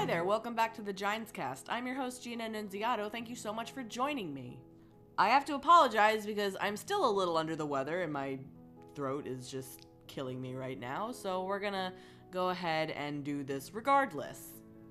Hi there, welcome back to the Ginescast. I'm your host, Gina.annunziato. Thank you so much for joining me. I have to apologize because I'm still a little under the weather and my throat is just killing me right now, so we're gonna go ahead and do this regardless.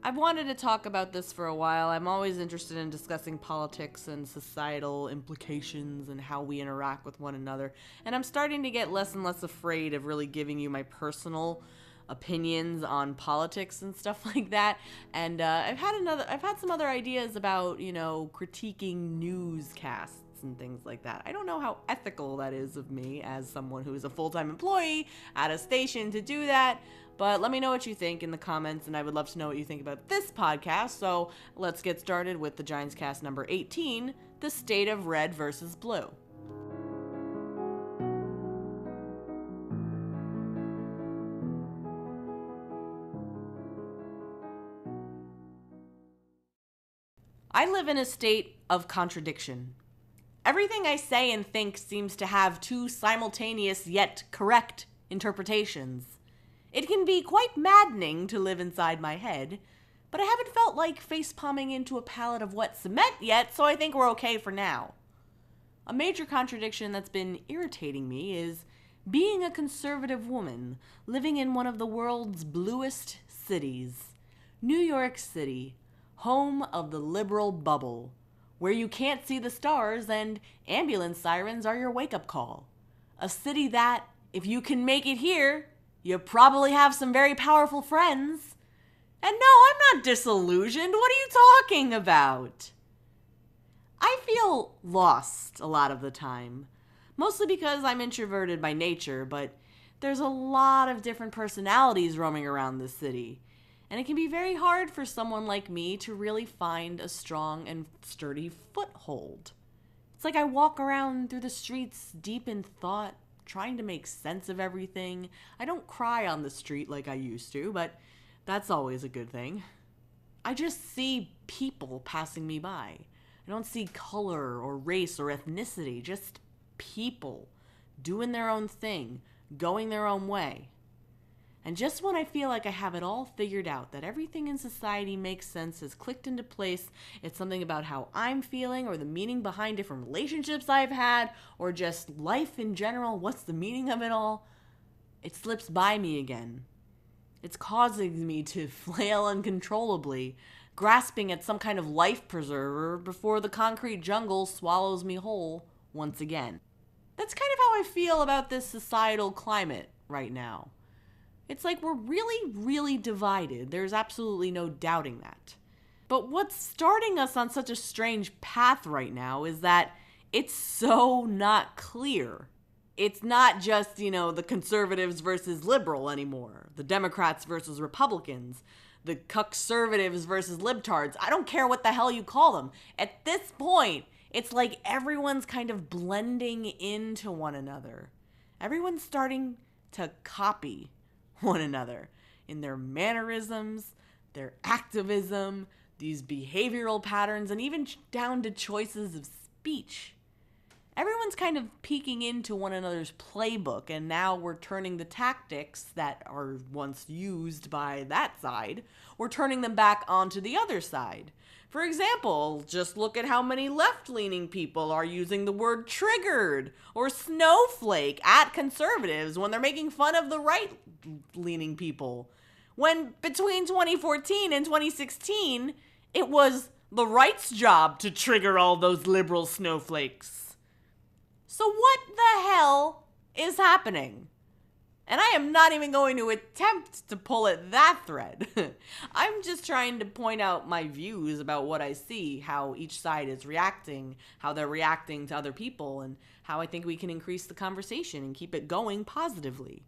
I've wanted to talk about this for a while. I'm always interested in discussing politics and societal implications and how we interact with one another, and I'm starting to get less and less afraid of really giving you my personal opinions on politics and stuff like that. And I've had some other ideas about, critiquing newscasts and things like that. I don't know how ethical that is of me as someone who is a full-time employee at a station to do that, but let me know what you think in the comments, and I would love to know what you think about this podcast. So let's get started with the Ginescast number 18, The State of Red versus Blue. I live in a state of contradiction. Everything I say and think seems to have two simultaneous yet correct interpretations. It can be quite maddening to live inside my head, but I haven't felt like face-palming into a pallet of wet cement yet, so I think we're okay for now. A major contradiction that's been irritating me is being a conservative woman living in one of the world's bluest cities, New York City, home of the liberal bubble, where you can't see the stars and ambulance sirens are your wake-up call. A city that, if you can make it here, you probably have some very powerful friends. And no, I'm not disillusioned. What are you talking about? I feel lost a lot of the time, mostly because I'm introverted by nature, but there's a lot of different personalities roaming around this city. And it can be very hard for someone like me to really find a strong and sturdy foothold. It's like I walk around through the streets deep in thought, trying to make sense of everything. I don't cry on the street like I used to, but that's always a good thing. I just see people passing me by. I don't see color or race or ethnicity, just people doing their own thing, going their own way. And just when I feel like I have it all figured out, that everything in society makes sense, has clicked into place, it's something about how I'm feeling or the meaning behind different relationships I've had or just life in general, what's the meaning of it all, it slips by me again. It's causing me to flail uncontrollably, grasping at some kind of life preserver before the concrete jungle swallows me whole once again. That's kind of how I feel about this societal climate right now. It's like we're really, really divided. There's absolutely no doubting that. But what's starting us on such a strange path right now is that it's so not clear. It's not just, the conservatives versus liberal anymore. The Democrats versus Republicans. The cuck-servatives versus libtards. I don't care what the hell you call them. At this point, it's like everyone's kind of blending into one another. Everyone's starting to copy one another in their mannerisms, their activism, these behavioral patterns, and even down to choices of speech. Everyone's kind of peeking into one another's playbook, and now we're turning the tactics that are once used by that side, we're turning them back onto the other side. For example, just look at how many left-leaning people are using the word triggered or snowflake at conservatives when they're making fun of the right-leaning people. When between 2014 and 2016, it was the right's job to trigger all those liberal snowflakes. So what the hell is happening? And I am not even going to attempt to pull at that thread. I'm just trying to point out my views about what I see, how each side is reacting, how they're reacting to other people, and how I think we can increase the conversation and keep it going positively.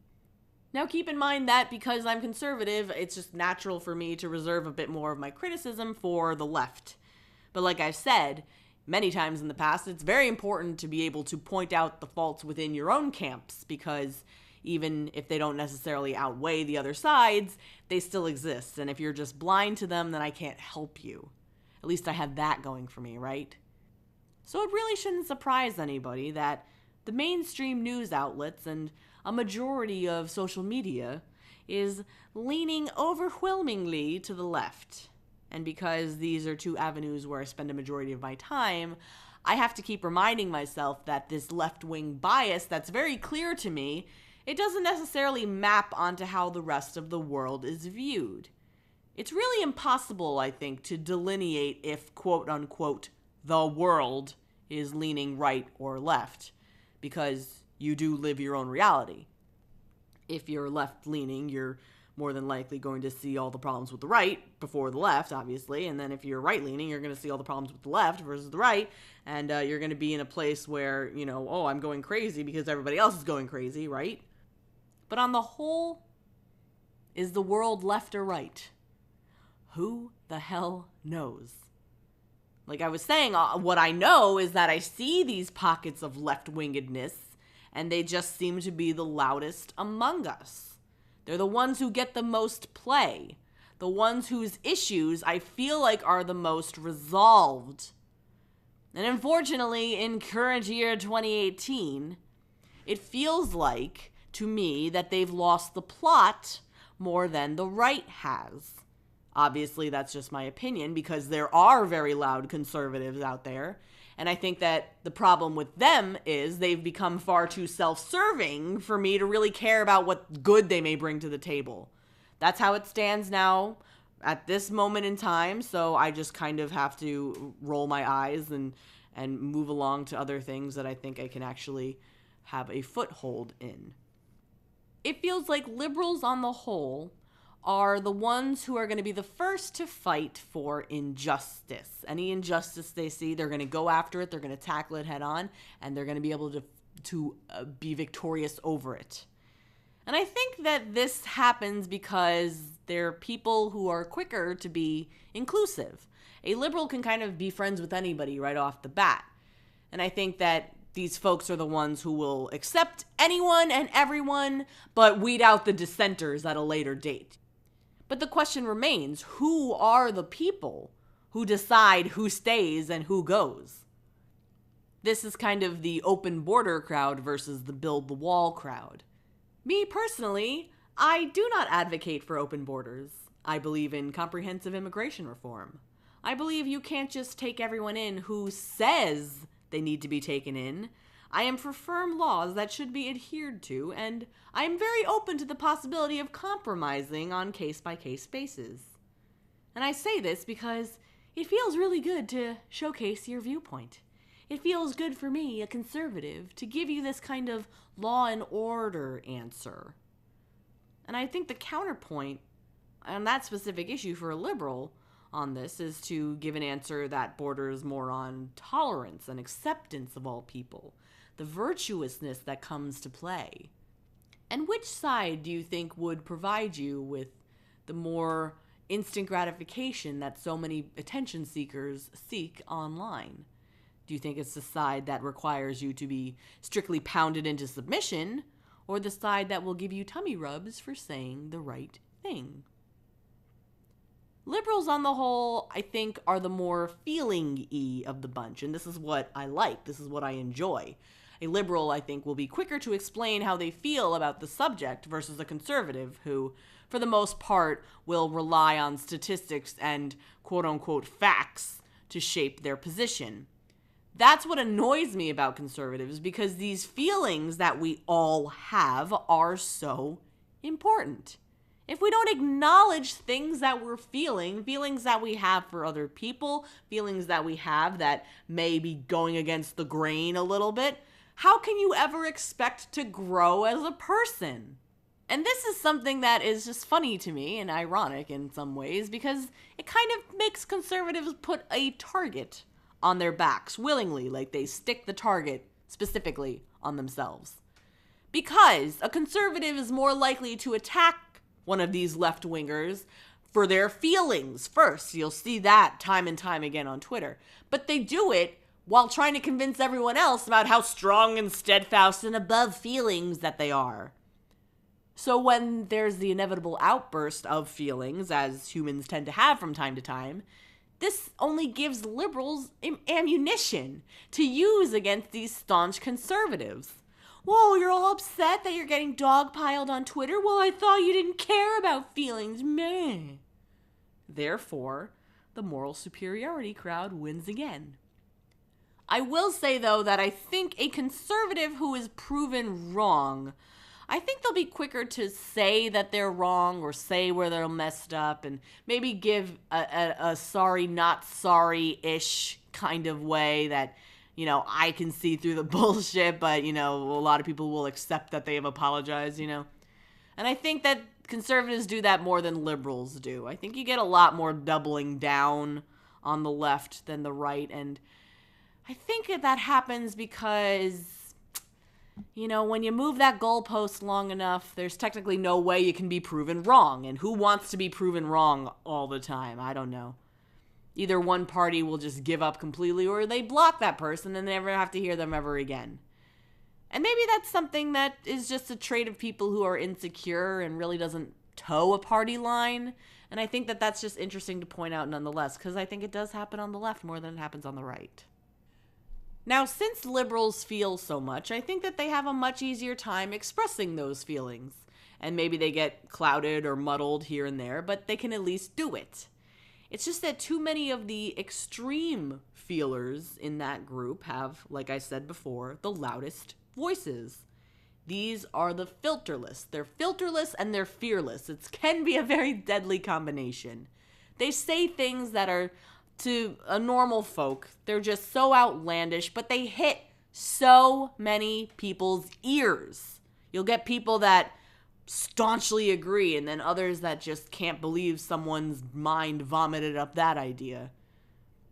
Now keep in mind that because I'm conservative, it's just natural for me to reserve a bit more of my criticism for the left. But like I've said many times in the past, it's very important to be able to point out the faults within your own camps, because even if they don't necessarily outweigh the other sides, they still exist. And if you're just blind to them, then I can't help you. At least I have that going for me, right? So it really shouldn't surprise anybody that the mainstream news outlets and a majority of social media is leaning overwhelmingly to the left. And because these are two avenues where I spend a majority of my time, I have to keep reminding myself that this left-wing bias that's very clear to me, it doesn't necessarily map onto how the rest of the world is viewed. It's really impossible, I think, to delineate if, quote unquote, the world is leaning right or left, because you do live your own reality. If you're left-leaning, you're more than likely going to see all the problems with the right before the left, obviously. And then if you're right-leaning, you're going to see all the problems with the left versus the right. And you're going to be in a place where, oh, I'm going crazy because everybody else is going crazy, right? But on the whole, is the world left or right? Who the hell knows? Like I was saying, what I know is that I see these pockets of left-wingedness, and they just seem to be the loudest among us. They're the ones who get the most play, the ones whose issues I feel like are the most resolved. And unfortunately, in current year 2018, it feels like, to me, that they've lost the plot more than the right has. Obviously, that's just my opinion, because there are very loud conservatives out there. And I think that the problem with them is they've become far too self-serving for me to really care about what good they may bring to the table. That's how it stands now at this moment in time. So I just kind of have to roll my eyes and move along to other things that I think I can actually have a foothold in. It feels like liberals on the whole are the ones who are going to be the first to fight for injustice. Any injustice they see, they're going to go after it, they're going to tackle it head on, and they're going to be able to be victorious over it. And I think that this happens because they're people who are quicker to be inclusive. A liberal can kind of be friends with anybody right off the bat. And I think that these folks are the ones who will accept anyone and everyone, but weed out the dissenters at a later date. But the question remains, who are the people who decide who stays and who goes? This is kind of the open border crowd versus the build the wall crowd. Me personally, I do not advocate for open borders. I believe in comprehensive immigration reform. I believe you can't just take everyone in who says they need to be taken in. I am for firm laws that should be adhered to, and I am very open to the possibility of compromising on case-by-case basis. And I say this because it feels really good to showcase your viewpoint. It feels good for me, a conservative, to give you this kind of law and order answer. And I think the counterpoint on that specific issue for a liberal on this is to give an answer that borders more on tolerance and acceptance of all people, the virtuousness that comes to play. And which side do you think would provide you with the more instant gratification that so many attention seekers seek online? Do you think it's the side that requires you to be strictly pounded into submission, or the side that will give you tummy rubs for saying the right thing? Liberals on the whole, I think, are the more feeling-y of the bunch, and this is what I like, this is what I enjoy. A liberal, I think, will be quicker to explain how they feel about the subject versus a conservative who, for the most part, will rely on statistics and quote-unquote facts to shape their position. That's what annoys me about conservatives, because these feelings that we all have are so important. If we don't acknowledge things that we're feeling, feelings that we have for other people, feelings that we have that may be going against the grain a little bit, how can you ever expect to grow as a person? And this is something that is just funny to me and ironic in some ways, because it kind of makes conservatives put a target on their backs willingly, like they stick the target specifically on themselves. Because a conservative is more likely to attack one of these left-wingers for their feelings first. You'll see that time and time again on Twitter. But they do it while trying to convince everyone else about how strong and steadfast and above feelings that they are. So when there's the inevitable outburst of feelings, as humans tend to have from time to time, this only gives liberals ammunition to use against these staunch conservatives. Whoa, you're all upset that you're getting dogpiled on Twitter? Well, I thought you didn't care about feelings, meh. Therefore, the moral superiority crowd wins again. I will say, though, that I think a conservative who is proven wrong, I think they'll be quicker to say that they're wrong or say where they're messed up and maybe give a sorry, not sorry-ish kind of way that, I can see through the bullshit, but, a lot of people will accept that they have apologized, And I think that conservatives do that more than liberals do. I think you get a lot more doubling down on the left than the right, and I think that happens because, when you move that goalpost long enough, there's technically no way you can be proven wrong. And who wants to be proven wrong all the time? I don't know. Either one party will just give up completely or they block that person and they never have to hear them ever again. And maybe that's something that is just a trait of people who are insecure and really doesn't toe a party line. And I think that that's just interesting to point out nonetheless, because I think it does happen on the left more than it happens on the right. Now, since liberals feel so much, I think that they have a much easier time expressing those feelings. And maybe they get clouded or muddled here and there, but they can at least do it. It's just that too many of the extreme feelers in that group have, like I said before, the loudest voices. These are the filterless. They're filterless and they're fearless. It can be a very deadly combination. They say things that are, to a normal folk, they're just so outlandish, but they hit so many people's ears. You'll get people that staunchly agree, and then others that just can't believe someone's mind vomited up that idea.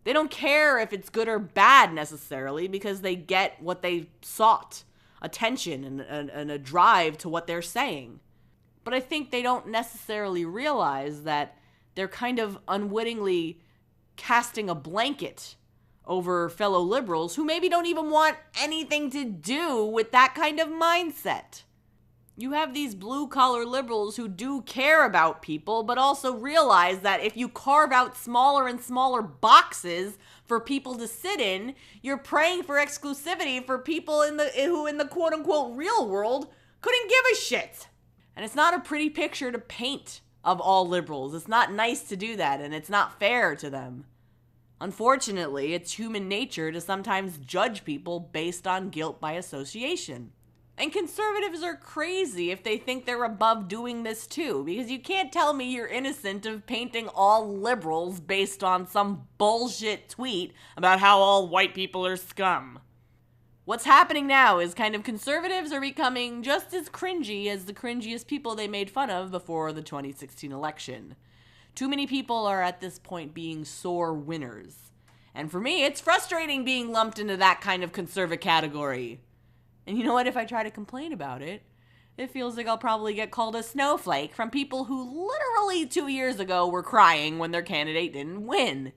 They don't care if it's good or bad necessarily, because they get what they sought, attention and a drive to what they're saying. But I think they don't necessarily realize that they're kind of unwittingly casting a blanket over fellow liberals who maybe don't even want anything to do with that kind of mindset. You have these blue-collar liberals who do care about people, but also realize that if you carve out smaller and smaller boxes for people to sit in, you're praying for exclusivity for people who in the quote-unquote real world couldn't give a shit. And it's not a pretty picture to paint of all liberals. It's not nice to do that, and it's not fair to them. Unfortunately, it's human nature to sometimes judge people based on guilt by association. And conservatives are crazy if they think they're above doing this too, because you can't tell me you're innocent of painting all liberals based on some bullshit tweet about how all white people are scum. What's happening now is kind of conservatives are becoming just as cringy as the cringiest people they made fun of before the 2016 election. Too many people are at this point being sore winners. And for me, it's frustrating being lumped into that kind of conservative category. And you know what? If I try to complain about it, it feels like I'll probably get called a snowflake from people who literally 2 years ago were crying when their candidate didn't win.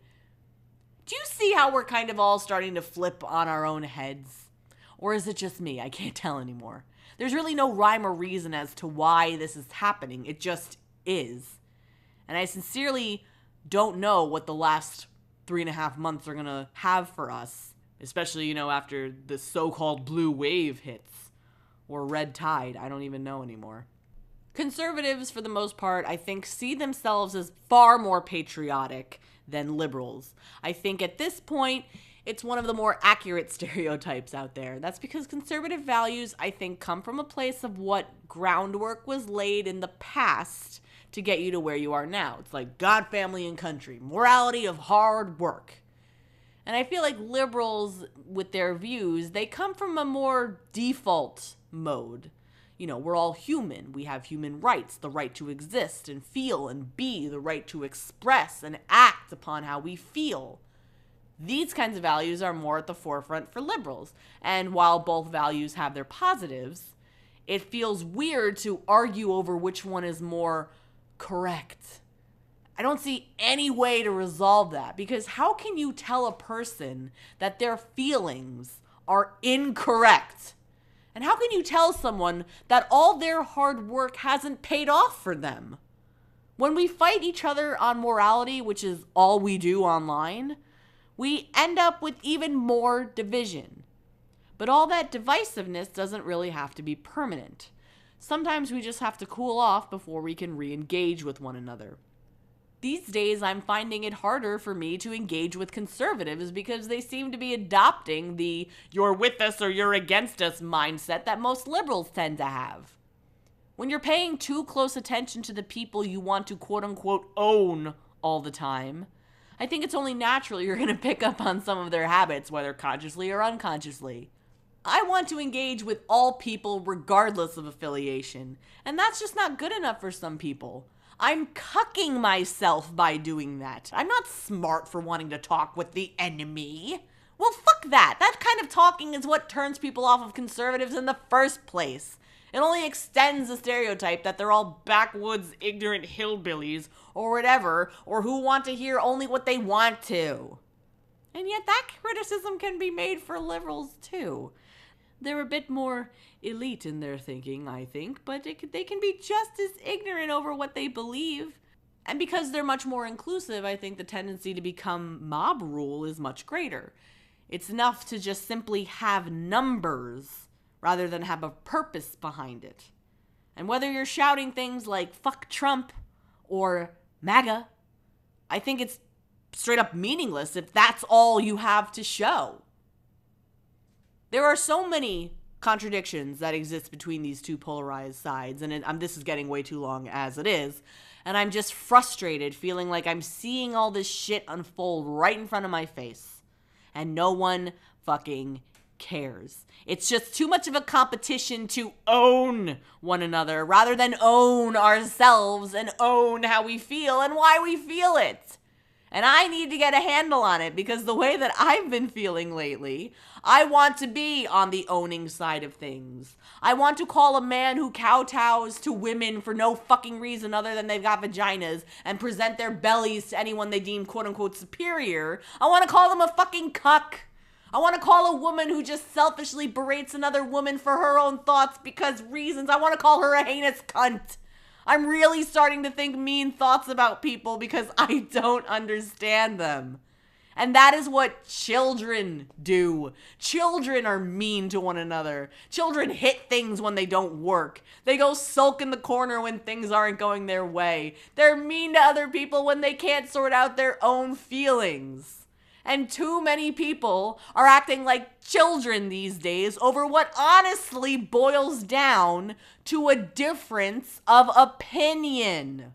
Do you see how we're kind of all starting to flip on our own heads? Or is it just me? I can't tell anymore. There's really no rhyme or reason as to why this is happening. It just is. And I sincerely don't know what the last 3.5 months are going to have for us, especially, after the so-called blue wave hits, or red tide. I don't even know anymore. Conservatives, for the most part, I think, see themselves as far more patriotic than liberals. I think at this point, it's one of the more accurate stereotypes out there. That's because conservative values, I think, come from a place of what groundwork was laid in the past to get you to where you are now. It's like God, family, and country. Morality of hard work. And I feel like liberals, with their views, they come from a more default mode. We're all human. We have human rights, the right to exist and feel and be, the right to express and act upon how we feel. These kinds of values are more at the forefront for liberals. And while both values have their positives, it feels weird to argue over which one is more correct. I don't see any way to resolve that, because how can you tell a person that their feelings are incorrect? And how can you tell someone that all their hard work hasn't paid off for them? When we fight each other on morality, which is all we do online, we end up with even more division. But all that divisiveness doesn't really have to be permanent. Sometimes we just have to cool off before we can re-engage with one another. These days, I'm finding it harder for me to engage with conservatives because they seem to be adopting the "you're with us or you're against us" mindset that most liberals tend to have. When you're paying too close attention to the people you want to quote-unquote own all the time, I think it's only natural you're going to pick up on some of their habits, whether consciously or unconsciously. I want to engage with all people regardless of affiliation, and that's just not good enough for some people. I'm cucking myself by doing that. I'm not smart for wanting to talk with the enemy. Well, fuck that. That kind of talking is what turns people off of conservatives in the first place. It only extends the stereotype that they're all backwoods, ignorant hillbillies or whatever, or who want to hear only what they want to. And yet that criticism can be made for liberals too. They're a bit more elite in their thinking, I think, but they can be just as ignorant over what they believe. And because they're much more inclusive, I think the tendency to become mob rule is much greater. It's enough to just simply have numbers rather than have a purpose behind it. And whether you're shouting things like "fuck Trump" or "MAGA," I think it's straight up meaningless if that's all you have to show. There are so many contradictions that exist between these two polarized sides, and this is getting way too long as it is, and I'm just frustrated, feeling like I'm seeing all this shit unfold right in front of my face, and no one fucking cares. It's just too much of a competition to own one another rather than own ourselves and own how we feel and why we feel it. And I need to get a handle on it because the way that I've been feeling lately, I want to be on the owning side of things. I want to call a man who kowtows to women for no fucking reason other than they've got vaginas and present their bellies to anyone they deem quote-unquote superior. I want to call them a fucking cuck. I want to call a woman who just selfishly berates another woman for her own thoughts because reasons. I want to call her a heinous cunt. I'm really starting to think mean thoughts about people because I don't understand them. And that is what children do. Children are mean to one another. Children hit things when they don't work. They go sulk in the corner when things aren't going their way. They're mean to other people when they can't sort out their own feelings. And too many people are acting like children these days over what honestly boils down to a difference of opinion.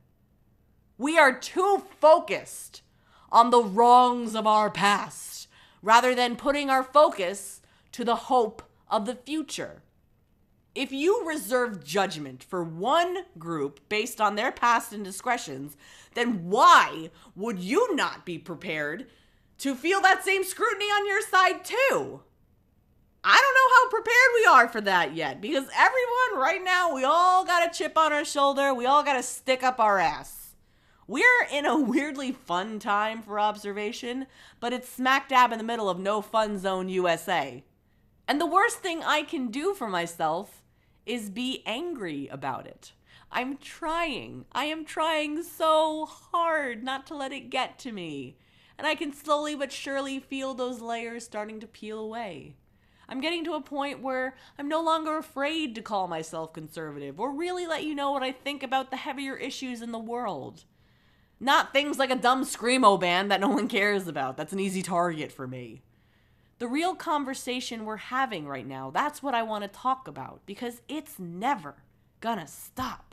We are too focused on the wrongs of our past rather than putting our focus to the hope of the future. If you reserve judgment for one group based on their past indiscretions, then why would you not be prepared to feel that same scrutiny on your side too? I don't know how prepared we are for that yet, because everyone right now, we all got a chip on our shoulder. We all got to stick up our ass. We're in a weirdly fun time for observation, but it's smack dab in the middle of no fun zone USA. And the worst thing I can do for myself is be angry about it. I am trying so hard not to let it get to me. And I can slowly but surely feel those layers starting to peel away. I'm getting to a point where I'm no longer afraid to call myself conservative or really let you know what I think about the heavier issues in the world. Not things like a dumb screamo band that no one cares about. That's an easy target for me. The real conversation we're having right now, that's what I want to talk about because it's never gonna stop.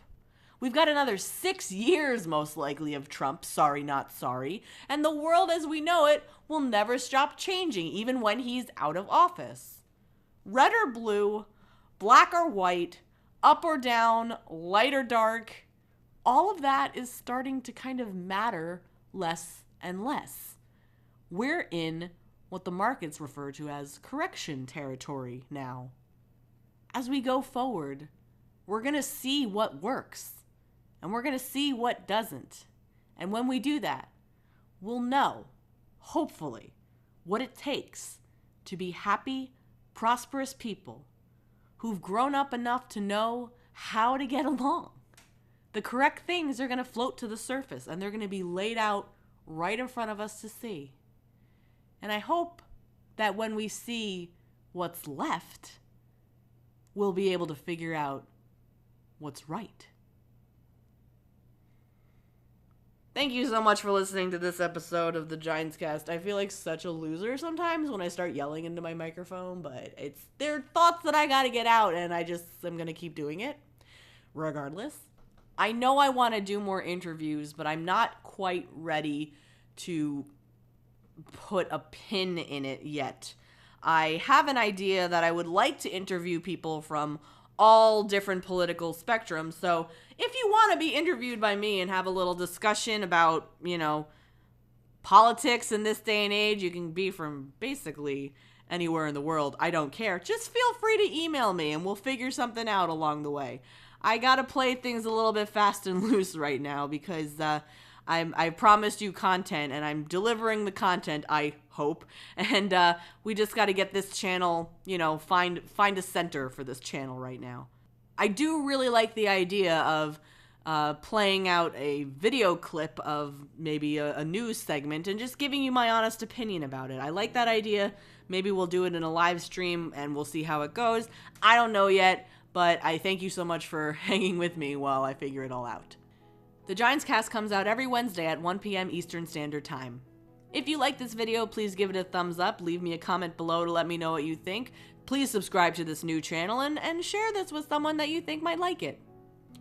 We've got another 6 years, most likely, of Trump, sorry not sorry, and the world as we know it will never stop changing, even when he's out of office. Red or blue, black or white, up or down, light or dark, all of that is starting to kind of matter less and less. We're in what the markets refer to as correction territory now. As we go forward, we're going to see what works. And we're going to see what doesn't. And when we do that, we'll know, hopefully, what it takes to be happy, prosperous people who've grown up enough to know how to get along. The correct things are going to float to the surface, and they're going to be laid out right in front of us to see. And I hope that when we see what's left, we'll be able to figure out what's right. Thank you so much for listening to this episode of the Ginescast. I feel like such a loser sometimes when I start yelling into my microphone, but they're thoughts that I gotta get out, and I'm gonna keep doing it regardless. I know I want to do more interviews, but I'm not quite ready to put a pin in it yet. I have an idea that I would like to interview people from all different political spectrums. So if you want to be interviewed by me and have a little discussion about, politics in this day and age, you can be from basically anywhere in the world. I don't care. Just feel free to email me and we'll figure something out along the way. I gotta play things a little bit fast and loose right now because I promised you content and I'm delivering the content, I hope. And we just got to get this channel, find a center for this channel right now. I do really like the idea of playing out a video clip of maybe a news segment and just giving you my honest opinion about it. I like that idea. Maybe we'll do it in a live stream and we'll see how it goes. I don't know yet, but I thank you so much for hanging with me while I figure it all out. The Ginescast comes out every Wednesday at 1 p.m. Eastern Standard Time. If you like this video, please give it a thumbs up, leave me a comment below to let me know what you think. Please subscribe to this new channel and share this with someone that you think might like it.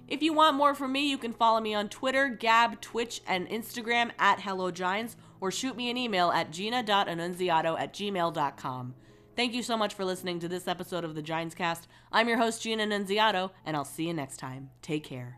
If you want more from me, you can follow me on Twitter, Gab, Twitch, and Instagram at HelloGines, or shoot me an email at gina.annunziato@gmail.com. Thank you so much for listening to this episode of the Ginescast. I'm your host, Gina Annunziato, and I'll see you next time. Take care.